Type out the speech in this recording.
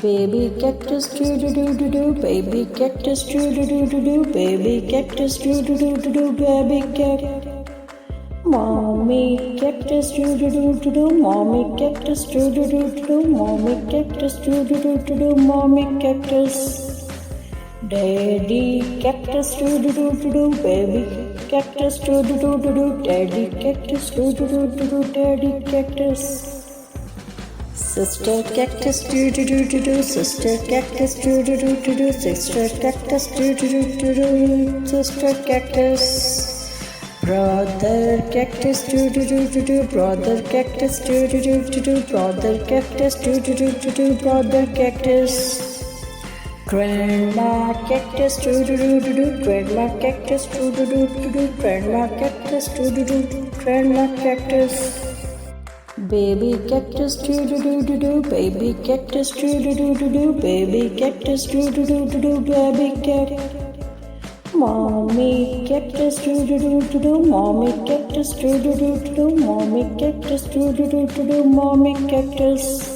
Baby cactus doo doo doo doo doo, baby cactus doo doo doo doo doo, baby cactus doo doo doo doo doo, baby cactus. Mommy cactus doo doo doo doo doo, mommy cactus doo doo doo doo doo, mommy cactus doo doo doo doo doo, mommy cactus. Daddy cactus doo doo doo doo doo, baby cactus doo doo doo doo doo, daddy cactus doo doo doo doo doo, daddy cactus. Sister cactus doo doo doo doo doo, sister cactus doo doo doo doo doo, sister cactus doo doo doo doo doo, sister cactus. Brother cactus doo doo doo doo doo, brother cactus doo doo doo doo doo, brother cactus doo doo doo doo doo, brother cactus. Grandma cactus doo doo doo doo doo, grandma cactus doo doo doo doo doo, grandma cactus doo doo doo doo, grandma cactus. Baby cactus doo doo doo doo doo, baby cactus doo doo doo doo doo, baby cactus doo doo doo doo doo, baby cactus. Mommy cactus doo doo doo doo doo, mommy cactus doo doo doo doo doo, mommy cactus doo doo doo doo doo, mommy cactus.